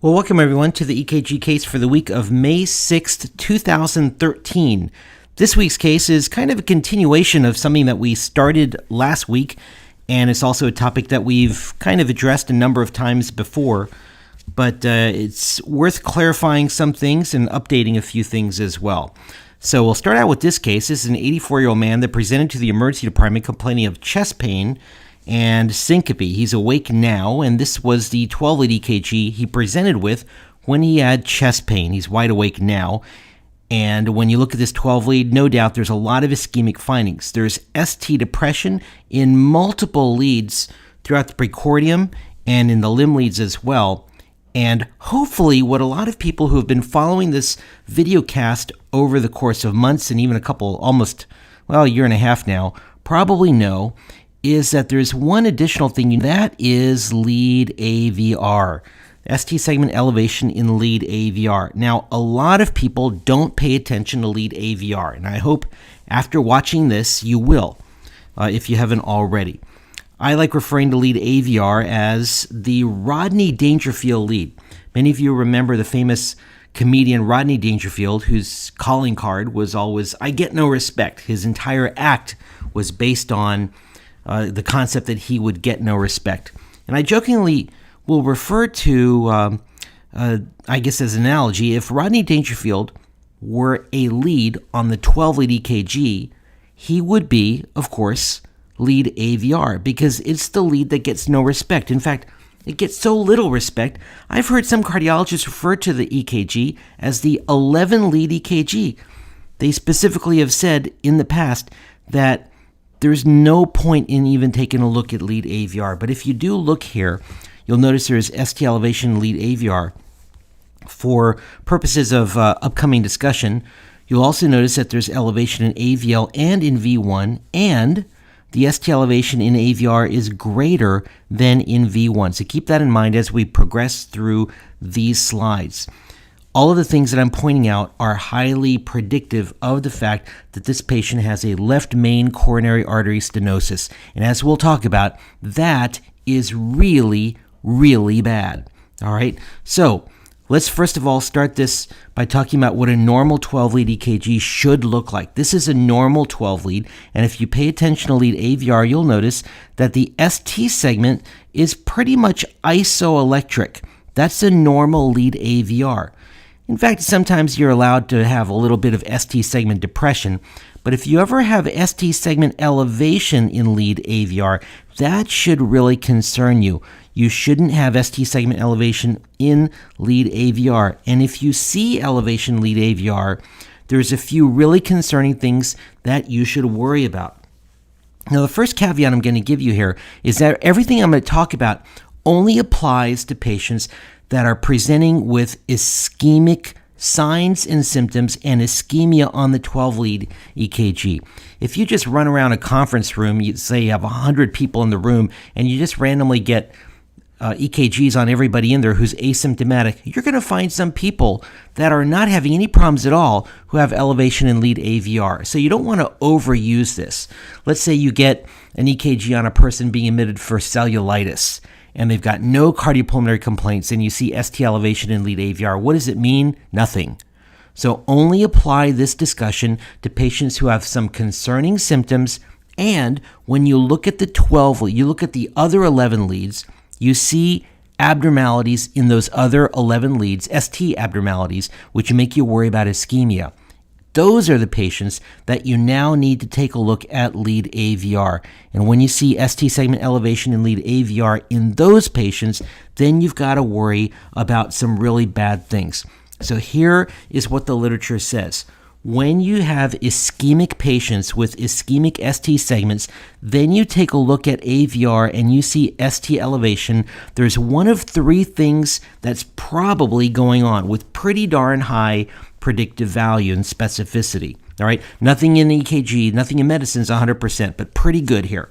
Well, welcome everyone to the EKG case for the week of May 6th, 2013. This week's case is kind of a continuation of something that we started last week, and it's also a topic that we've kind of addressed a number of times before, but it's worth clarifying some things and updating a few things as well. So we'll start out with this case. This is an 84-year-old man that presented to the emergency department complaining of chest pain and syncope. He's awake now, and this was the 12-lead EKG he presented with when he had chest pain. He's wide awake now, and when you look at this 12-lead, no doubt there's a lot of ischemic findings. There's ST depression in multiple leads throughout the precordium and in the limb leads as well. And hopefully what a lot of people who have been following this video cast over the course of months and even a year and a half now, probably know is that there's one additional thing, that is lead AVR, ST segment elevation in lead AVR. Now, a lot of people don't pay attention to lead AVR, and I hope after watching this you will, if you haven't already. I like referring to lead AVR as the Rodney Dangerfield lead. Many of you remember the famous comedian Rodney Dangerfield, whose calling card was always, "I get no respect." His entire act was based on the concept that he would get no respect. And I jokingly will refer to, I guess as an analogy, if Rodney Dangerfield were a lead on the 12-lead EKG, he would be, of course, lead AVR, because it's the lead that gets no respect. In fact, it gets so little respect, I've heard some cardiologists refer to the EKG as the 11-lead EKG. They specifically have said in the past that there's no point in even taking a look at lead AVR. But if you do look here, you'll notice there's ST elevation in lead AVR. For purposes of upcoming discussion, you'll also notice that there's elevation in AVL and in V1, and the ST elevation in AVR is greater than in V1. So keep that in mind as we progress through these slides. All of the things that I'm pointing out are highly predictive of the fact that this patient has a left main coronary artery stenosis. And as we'll talk about, that is really, really bad. All right, so let's first of all start this by talking about what a normal 12-lead EKG should look like. This is a normal 12-lead, and if you pay attention to lead AVR, you'll notice that the ST segment is pretty much isoelectric. That's a normal lead AVR. In fact, sometimes you're allowed to have a little bit of ST segment depression, but if you ever have ST segment elevation in lead AVR, that should really concern you. You shouldn't have ST segment elevation in lead AVR. And if you see elevation in lead AVR, there's a few really concerning things that you should worry about. Now, the first caveat I'm going to give you here is that everything I'm going to talk about only applies to patients that are presenting with ischemic signs and symptoms and ischemia on the 12-lead EKG. If you just run around a conference room, you say you have 100 people in the room, and you just randomly get EKGs on everybody in there who's asymptomatic, you're going to find some people that are not having any problems at all who have elevation in lead AVR. So you don't want to overuse this. Let's say you get an EKG on a person being admitted for cellulitis, and they've got no cardiopulmonary complaints, and you see ST elevation in lead AVR. What does it mean? Nothing. So only apply this discussion to patients who have some concerning symptoms, and when you look at the 12 lead, you look at the other 11 leads, you see abnormalities in those other 11 leads, ST abnormalities, which make you worry about ischemia. Those are the patients that you now need to take a look at lead AVR. And when you see ST segment elevation in lead AVR in those patients, then you've got to worry about some really bad things. So here is what the literature says. When you have ischemic patients with ischemic ST segments, then you take a look at AVR and you see ST elevation. There's one of three things that's probably going on with pretty darn high predictive value and specificity. All right, nothing in EKG, nothing in medicine is 100%, but pretty good here.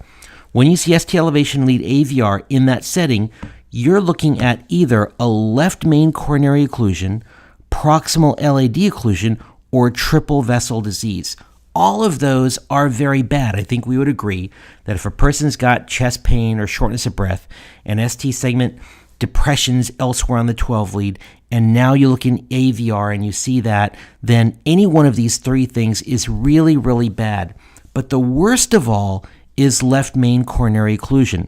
When you see ST elevation lead AVR in that setting, you're looking at either a left main coronary occlusion, proximal LAD occlusion, or triple vessel disease. All of those are very bad. I think we would agree that if a person's got chest pain or shortness of breath and ST segment depressions elsewhere on the 12 lead, and now you look in AVR and you see that, then any one of these three things is really, really bad. But the worst of all is left main coronary occlusion.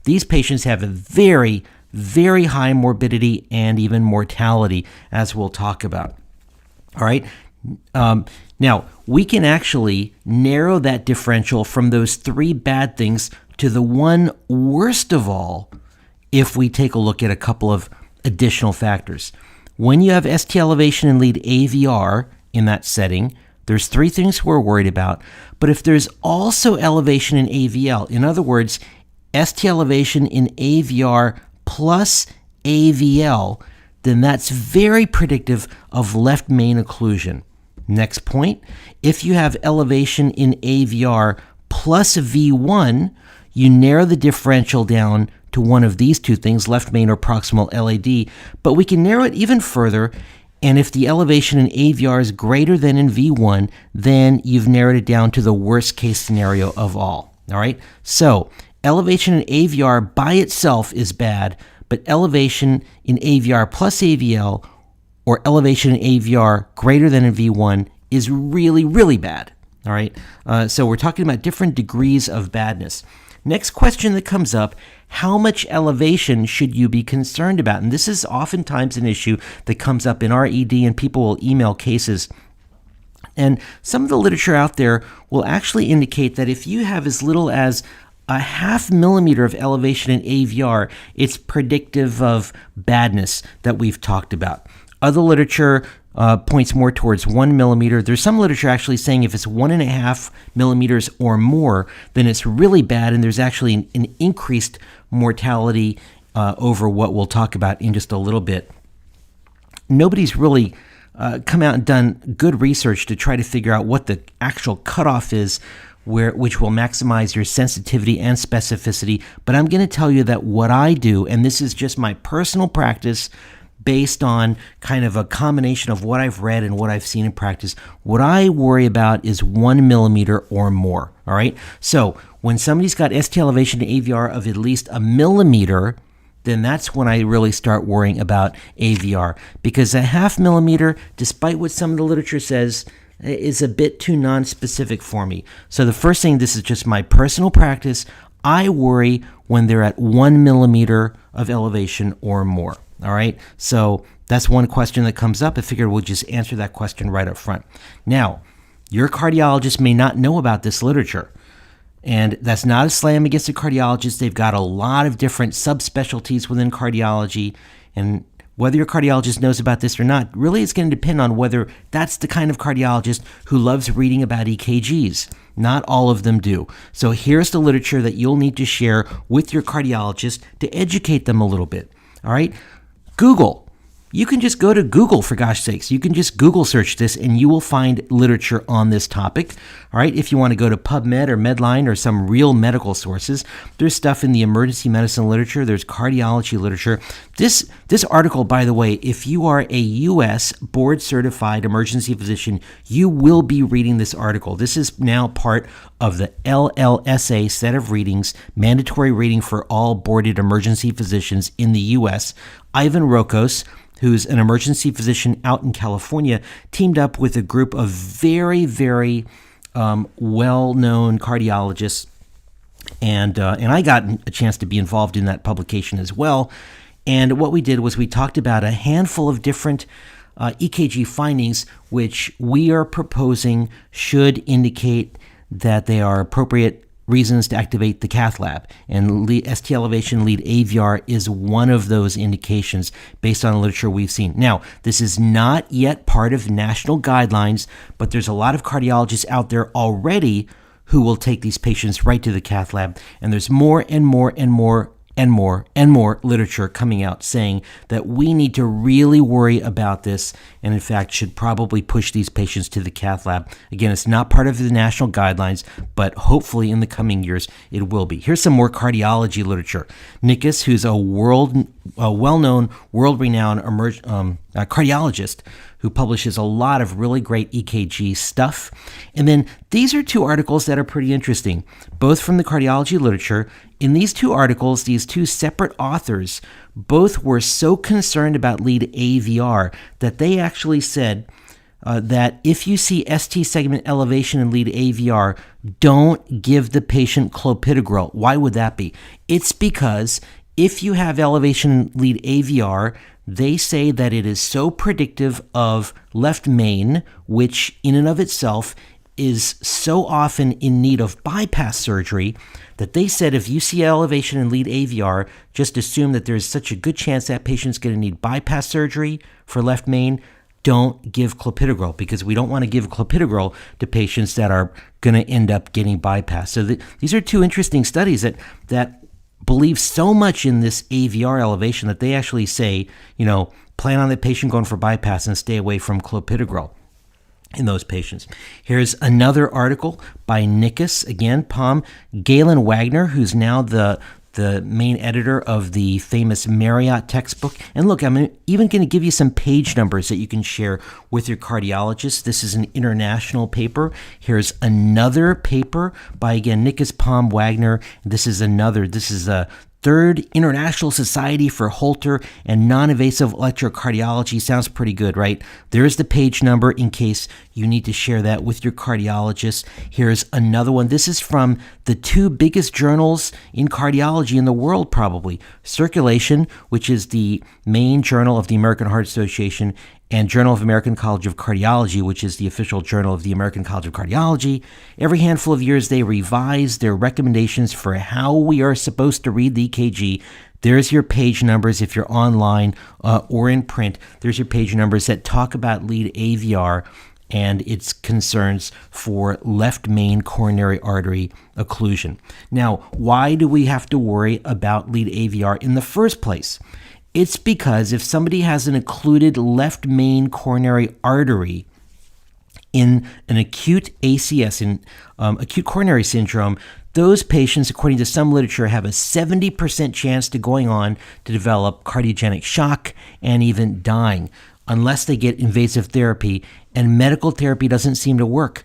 These patients have a very, very high morbidity and even mortality, as we'll talk about. All right. Now, we can actually narrow that differential from those three bad things to the one worst of all if we take a look at a couple of additional factors. When you have ST elevation and lead AVR in that setting, there's three things we're worried about. But if there's also elevation in AVL, in other words, ST elevation in AVR plus AVL, then that's very predictive of left main occlusion. Next point, if you have elevation in AVR plus V1, you narrow the differential down to one of these two things, left main or proximal LAD, but we can narrow it even further, and if the elevation in AVR is greater than in V1, then you've narrowed it down to the worst case scenario of all. All right, so elevation in AVR by itself is bad, but elevation in AVR plus AVL or elevation in AVR greater than in V1 is really, really bad. All right, so we're talking about different degrees of badness. Next question that comes up, how much elevation should you be concerned about? And this is oftentimes an issue that comes up in our ED, and people will email cases. And some of the literature out there will actually indicate that if you have as little as a 0.5 millimeter of elevation in AVR, it's predictive of badness that we've talked about. Other literature points more towards 1 millimeter. There's some literature actually saying if it's 1.5 millimeters or more, then it's really bad, and there's actually an increased mortality over what we'll talk about in just a little bit. Nobody's really come out and done good research to try to figure out what the actual cutoff is, which will maximize your sensitivity and specificity. But I'm going to tell you that what I do, and this is just my personal practice based on kind of a combination of what I've read and what I've seen in practice, what I worry about is 1 millimeter or more. All right. So when somebody's got ST elevation to AVR of at least 1 millimeter, then that's when I really start worrying about AVR, because a 0.5 millimeter, despite what some of the literature says, is a bit too non-specific for me. So the first thing, this is just my personal practice, I worry when they're at 1 millimeter of elevation or more. All right, so that's one question that comes up. I figured we'll just answer that question right up front. Now, your cardiologist may not know about this literature, and that's not a slam against the cardiologist. They've got a lot of different subspecialties within cardiology, and whether your cardiologist knows about this or not, really it's going to depend on whether that's the kind of cardiologist who loves reading about EKGs. Not all of them do. So here's the literature that you'll need to share with your cardiologist to educate them a little bit. All right? Google. You can just go to Google, for gosh sakes. You can just Google search this and you will find literature on this topic. All right, if you want to go to PubMed or Medline or some real medical sources, there's stuff in the emergency medicine literature, there's cardiology literature. This article, by the way, if you are a U.S. board-certified emergency physician, you will be reading this article. This is now part of the LLSA set of readings, mandatory reading for all boarded emergency physicians in the U.S. Ivan Rokos, who's an emergency physician out in California, teamed up with a group of very, very well-known cardiologists, and I got a chance to be involved in that publication as well. And what we did was we talked about a handful of different EKG findings, which we are proposing should indicate that they are appropriate reasons to activate the cath lab, and ST elevation lead AVR is one of those indications based on the literature we've seen. Now, this is not yet part of national guidelines, but there's a lot of cardiologists out there already who will take these patients right to the cath lab, and there's more and more and more and more and more literature coming out saying that we need to really worry about this, and in fact should probably push these patients to the cath lab. Again, it's not part of the national guidelines, but hopefully in the coming years it will be. Here's some more cardiology literature. Nikas, who's a well-known, world-renowned cardiologist who publishes a lot of really great EKG stuff. And then these are two articles that are pretty interesting, both from the cardiology literature. In these two articles, these two separate authors both were so concerned about lead AVR that they actually said that if you see ST segment elevation in lead AVR, don't give the patient clopidogrel. Why would that be? It's because if you have elevation in lead AVR, they say that it is so predictive of left main, which in and of itself is so often in need of bypass surgery, that they said if you see elevation in lead AVR, just assume that there's such a good chance that patient's going to need bypass surgery for left main. Don't give clopidogrel, because we don't want to give clopidogrel to patients that are going to end up getting bypass. So these are two interesting studies that believe so much in this AVR elevation that they actually say, plan on the patient going for bypass and stay away from clopidogrel in those patients. Here's another article by Nickus, again, Palm, Galen Wagner, who's now the main editor of the famous Marriott textbook. And look, I'm even going to give you some page numbers that you can share with your cardiologist. This is an international paper. Here's another paper by, again, Nickus, Palm, Wagner. This is a Third International Society for Holter and Non-Invasive Electrocardiology. Sounds pretty good, right? There's the page number in case you need to share that with your cardiologist. Here's another one. This is from the two biggest journals in cardiology in the world, probably. Circulation, which is the main journal of the American Heart Association, and Journal of American College of Cardiology, which is the official journal of the American College of Cardiology. Every handful of years, they revise their recommendations for how we are supposed to read the EKG. There's your page numbers if you're online or in print. There's your page numbers that talk about lead AVR and its concerns for left main coronary artery occlusion. Now, why do we have to worry about lead AVR in the first place? It's because if somebody has an occluded left main coronary artery in an acute ACS, in acute coronary syndrome, those patients, according to some literature, have a 70% chance to going on to develop cardiogenic shock and even dying unless they get invasive therapy, and medical therapy doesn't seem to work.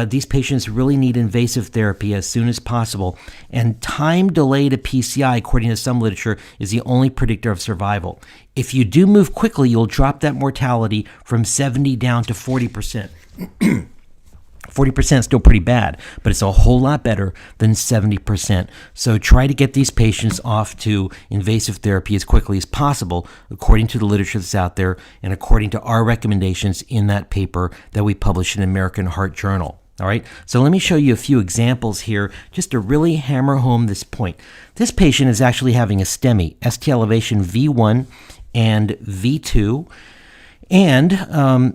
These patients really need invasive therapy as soon as possible, and time delay to PCI, according to some literature, is the only predictor of survival. If you do move quickly, you'll drop that mortality from 70 down to 40%. 40% is still pretty bad, but it's a whole lot better than 70%. So try to get these patients off to invasive therapy as quickly as possible, according to the literature that's out there and according to our recommendations in that paper that we published in American Heart Journal. All right, so let me show you a few examples here just to really hammer home this point. This patient is actually having a STEMI, ST elevation V1 and V2. And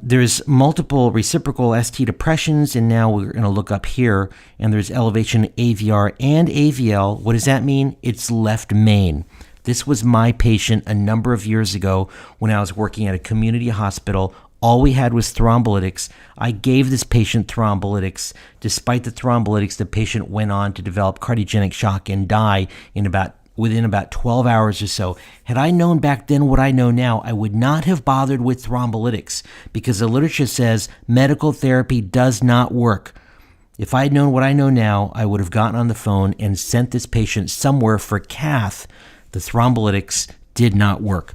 there's multiple reciprocal ST depressions, and now we're going to look up here, and there's elevation AVR and AVL. What does that mean? It's left main. This was my patient a number of years ago when I was working at a community hospital. All we had was thrombolytics. I gave this patient thrombolytics. Despite the thrombolytics, the patient went on to develop cardiogenic shock and die within about 12 hours or so. Had I known back then what I know now, I would not have bothered with thrombolytics, because the literature says medical therapy does not work. If I had known what I know now, I would have gotten on the phone and sent this patient somewhere for cath. The thrombolytics did not work.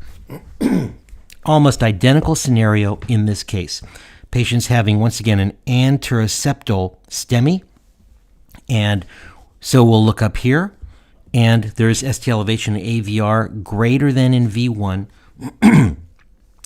Almost identical scenario in this case. Patient's having, once again, an anteroseptal STEMI. And so we'll look up here. And there's ST elevation AVR greater than in V1.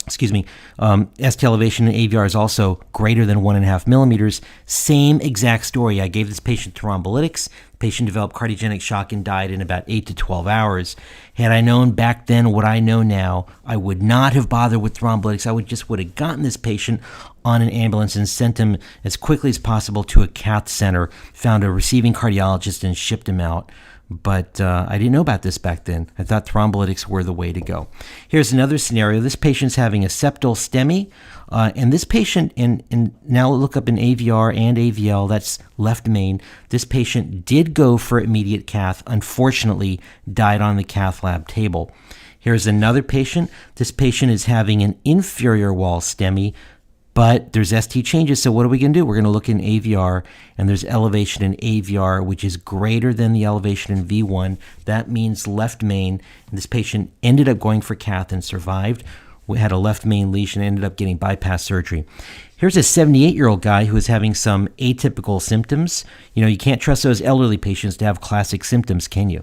Excuse me. ST elevation in AVR is also greater than 1.5 millimeters. Same exact story. I gave this patient thrombolytics. The patient developed cardiogenic shock and died in about 8 to 12 hours. Had I known back then what I know now, I would not have bothered with thrombolytics. I would have gotten this patient on an ambulance and sent him as quickly as possible to a cath center, found a receiving cardiologist, and shipped him out. But I didn't know about this back then. I thought thrombolytics were the way to go. Here's another scenario. This patient's having a septal STEMI, and this patient, and now look up in AVR and AVL, that's left main. This patient did go for immediate cath, unfortunately died on the cath lab table. Here's another patient. This patient is having an inferior wall STEMI, But there's ST changes, so what are we going to do? We're going to look in AVR, and there's elevation in AVR, which is greater than the elevation in V1. That means left main. And this patient ended up going for cath and survived. We had a left main lesion, ended up getting bypass surgery. Here's a 78-year-old guy who is having some atypical symptoms. You can't trust those elderly patients to have classic symptoms, can you?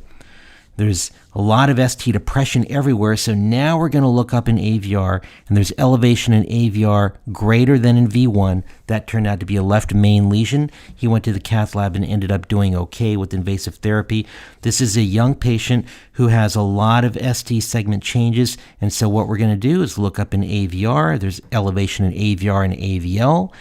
There's a lot of ST depression everywhere, so now we're going to look up in AVR, and there's elevation in AVR greater than in V1. That turned out to be a left main lesion. He went to the cath lab and ended up doing okay with invasive therapy. This is a young patient who has a lot of ST segment changes, and so what we're going to do is look up in AVR. There's elevation in AVR and AVL,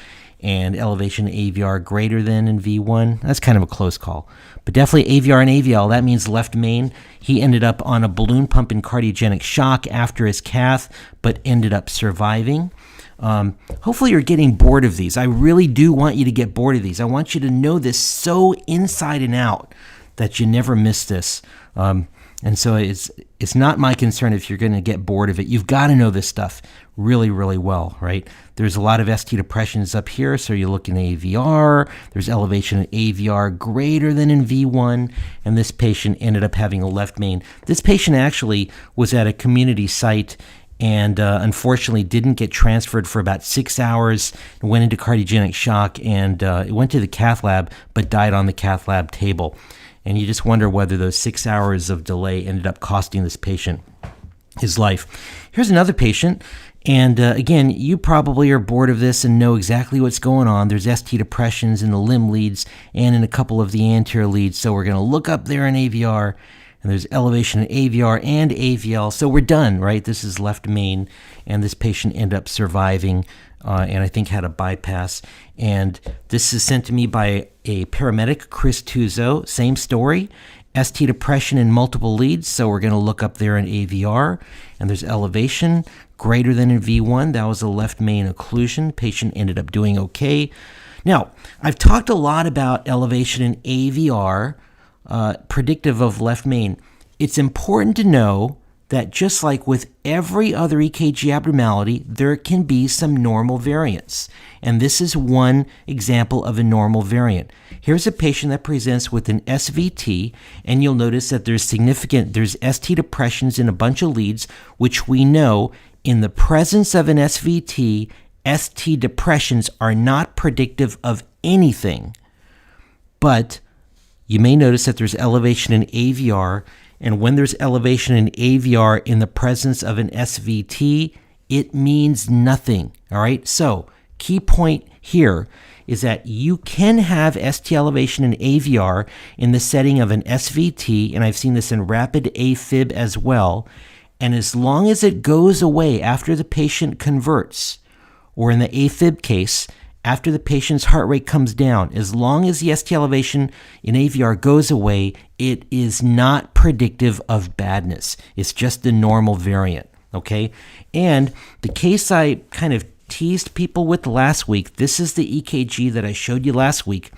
and elevation AVR greater than in V1. That's kind of a close call. But definitely AVR and AVL, that means left main. He ended up on a balloon pump in cardiogenic shock after his cath, but ended up surviving. Hopefully you're getting bored of these. I really do want you to get bored of these. I want you to know this so inside and out that you never miss this. And so it's not my concern if you're going to get bored of it. You've got to know this stuff really, really well, right? There's a lot of ST depressions up here, so you look in AVR. There's elevation in AVR greater than in V1, and this patient ended up having a left main. This patient actually was at a community site and unfortunately didn't get transferred for about 6 hours, went into cardiogenic shock, and went to the cath lab, but died on the cath lab table. And you just wonder whether those 6 hours of delay ended up costing this patient his life. Here's another patient. And again, you probably are bored of this and know exactly what's going on. There's ST depressions in the limb leads and in a couple of the anterior leads. So we're going to look up there in AVR, and there's elevation in AVR and AVL. So we're done, right? This is left main, and this patient ended up surviving and I think had a bypass. And this is sent to me by a paramedic, Chris Tuzo. Same story. ST depression in multiple leads, so we're going to look up there in AVR, and there's elevation greater than in V1. That was a left main occlusion. Patient ended up doing okay. Now, I've talked a lot about elevation in AVR, predictive of left main. It's important to know that just like with every other EKG abnormality, there can be some normal variance. And this is one example of a normal variant. Here's a patient that presents with an SVT, and you'll notice that there's ST depressions in a bunch of leads, which we know in the presence of an SVT, ST depressions are not predictive of anything. But you may notice that there's elevation in AVR, and when there's elevation in AVR in the presence of an SVT, it means nothing, all right? So, key point here is that you can have ST elevation in AVR in the setting of an SVT, and I've seen this in rapid AFib as well, and as long as it goes away after the patient converts, or in the AFib case, after the patient's heart rate comes down, as long as the ST elevation in AVR goes away, it is not predictive of badness. It's just the normal variant, okay? And the case I kind of teased people with last week, this is the EKG that I showed you last week.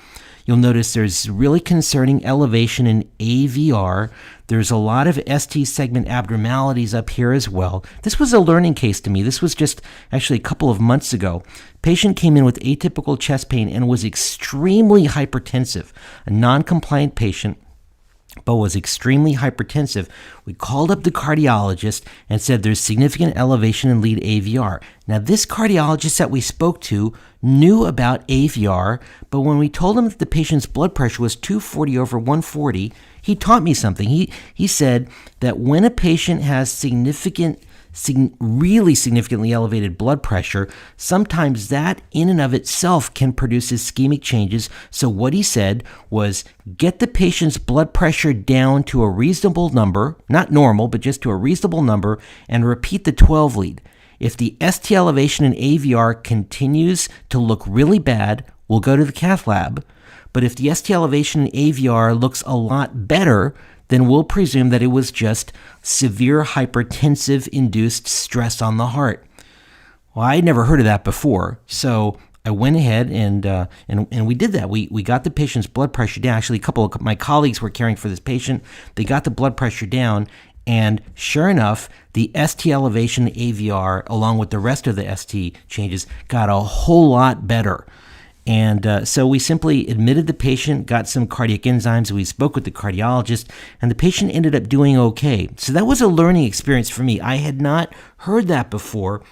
You'll notice there's really concerning elevation in AVR. There's a lot of ST segment abnormalities up here as well. This was a learning case to me. This was just actually a couple of months ago. Patient came in with atypical chest pain and was extremely hypertensive, a non-compliant patient, but was extremely hypertensive. We called up the cardiologist and said there's significant elevation in lead AVR. Now, this cardiologist that we spoke to knew about AVR, but when we told him that the patient's blood pressure was 240/140, he taught me something. He said that when a patient has really significantly elevated blood pressure, sometimes that in and of itself can produce ischemic changes. So what he said was get the patient's blood pressure down to a reasonable number, not normal, but just to a reasonable number, and repeat the 12 lead. If the ST elevation in AVR continues to look really bad, we'll go to the cath lab. But if the ST elevation in AVR looks a lot better, then we'll presume that it was just severe hypertensive-induced stress on the heart. Well, I'd never heard of that before, so I went ahead and we did that. We got the patient's blood pressure down. Actually, a couple of my colleagues were caring for this patient. They got the blood pressure down, And sure enough, the ST elevation AVR, along with the rest of the ST changes, got a whole lot better. And so we simply admitted the patient, got some cardiac enzymes, we spoke with the cardiologist, and the patient ended up doing okay. So that was a learning experience for me. I had not heard that before,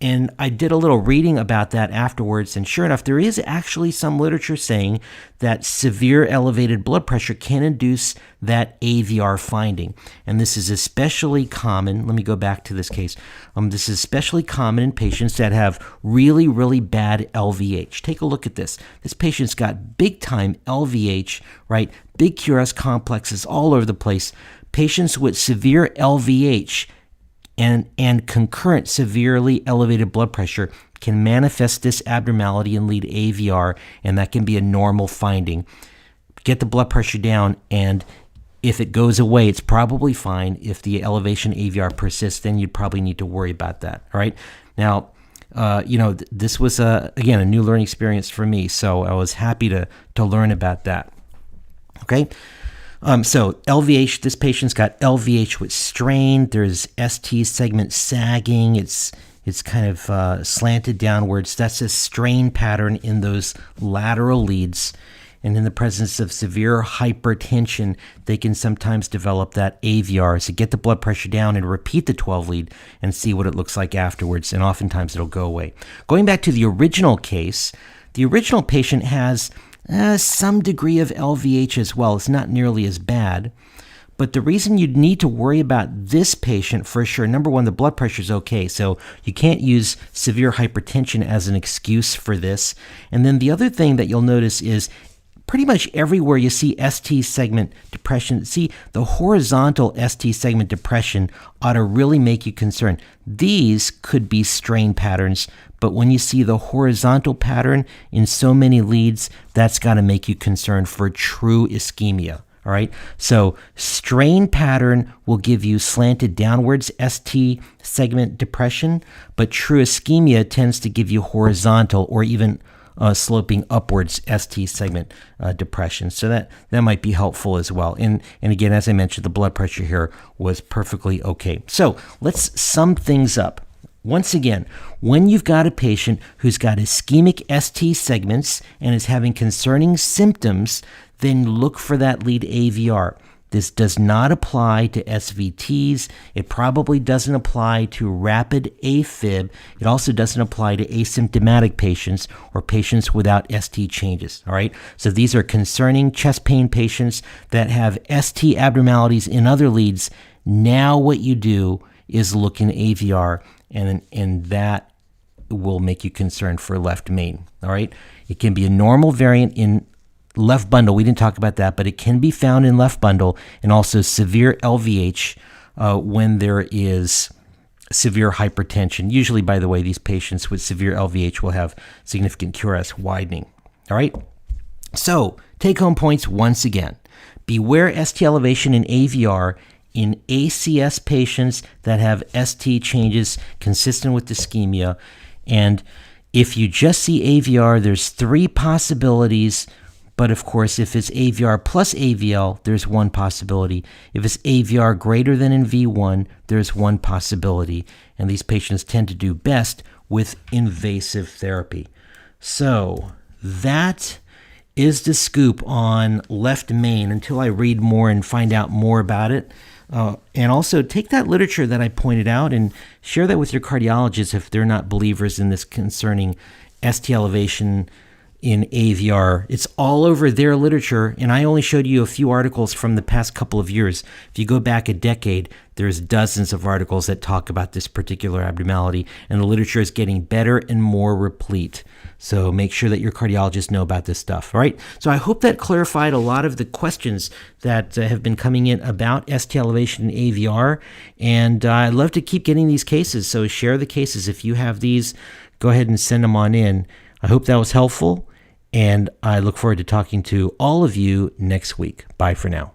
and I did a little reading about that afterwards, and sure enough, there is actually some literature saying that severe elevated blood pressure can induce that AVR finding. And this is especially common. Let me go back to this case. This is especially common in patients that have really, really bad LVH. Take a look at this. This patient's got big time LVH, right? Big QRS complexes all over the place. Patients with severe LVH and concurrent severely elevated blood pressure can manifest this abnormality and lead AVR, and that can be a normal finding. Get the blood pressure down, and if it goes away, it's probably fine. If the elevation AVR persists, then you'd probably need to worry about that, all right? Now, this was, again, a new learning experience for me, so I was happy to learn about that, okay? So LVH, this patient's got LVH with strain. There's ST segment sagging. It's kind of slanted downwards. That's a strain pattern in those lateral leads. And in the presence of severe hypertension, they can sometimes develop that AVR. So get the blood pressure down and repeat the 12 lead and see what it looks like afterwards. And oftentimes it'll go away. Going back to the original case, the original patient has some degree of LVH as well. It's not nearly as bad. But the reason you'd need to worry about this patient for sure, number one, the blood pressure is okay. So you can't use severe hypertension as an excuse for this. And then the other thing that you'll notice is pretty much everywhere you see ST segment depression, see the horizontal ST segment depression ought to really make you concerned. These could be strain patterns, but when you see the horizontal pattern in so many leads, that's got to make you concerned for true ischemia. All right. So strain pattern will give you slanted downwards ST segment depression, but true ischemia tends to give you horizontal or even sloping upwards ST segment depression. So that might be helpful as well. And again, as I mentioned, the blood pressure here was perfectly okay. So let's sum things up. Once again, when you've got a patient who's got ischemic ST segments and is having concerning symptoms, then look for that lead AVR. This does not apply to SVTs. It probably doesn't apply to rapid AFib. It also doesn't apply to asymptomatic patients or patients without ST changes, all right? So these are concerning chest pain patients that have ST abnormalities in other leads. Now what you do is look in AVR, and that will make you concerned for left main, all right? It can be a normal variant in left bundle. We didn't talk about that, but it can be found in left bundle, and also severe LVH when there is severe hypertension. Usually, by the way, these patients with severe LVH will have significant QRS widening. All right? So, take-home points once again. Beware ST elevation in AVR in ACS patients that have ST changes consistent with ischemia. And if you just see AVR, there's 3 possibilities. But of course, if it's AVR plus AVL, there's 1 possibility. If it's AVR greater than in V1, there's 1 possibility. And these patients tend to do best with invasive therapy. So that is the scoop on left main until I read more and find out more about it. And also take that literature that I pointed out and share that with your cardiologist if they're not believers in this concerning ST elevation in AVR. It's all over their literature, and I only showed you a few articles from the past couple of years. If you go back a decade, there's dozens of articles that talk about this particular abnormality, and the literature is getting better and more replete. So make sure that your cardiologists know about this stuff, all right? So I hope that clarified a lot of the questions that have been coming in about ST elevation in AVR, and I'd love to keep getting these cases, so share the cases. If you have these, go ahead and send them on in. I hope that was helpful, and I look forward to talking to all of you next week. Bye for now.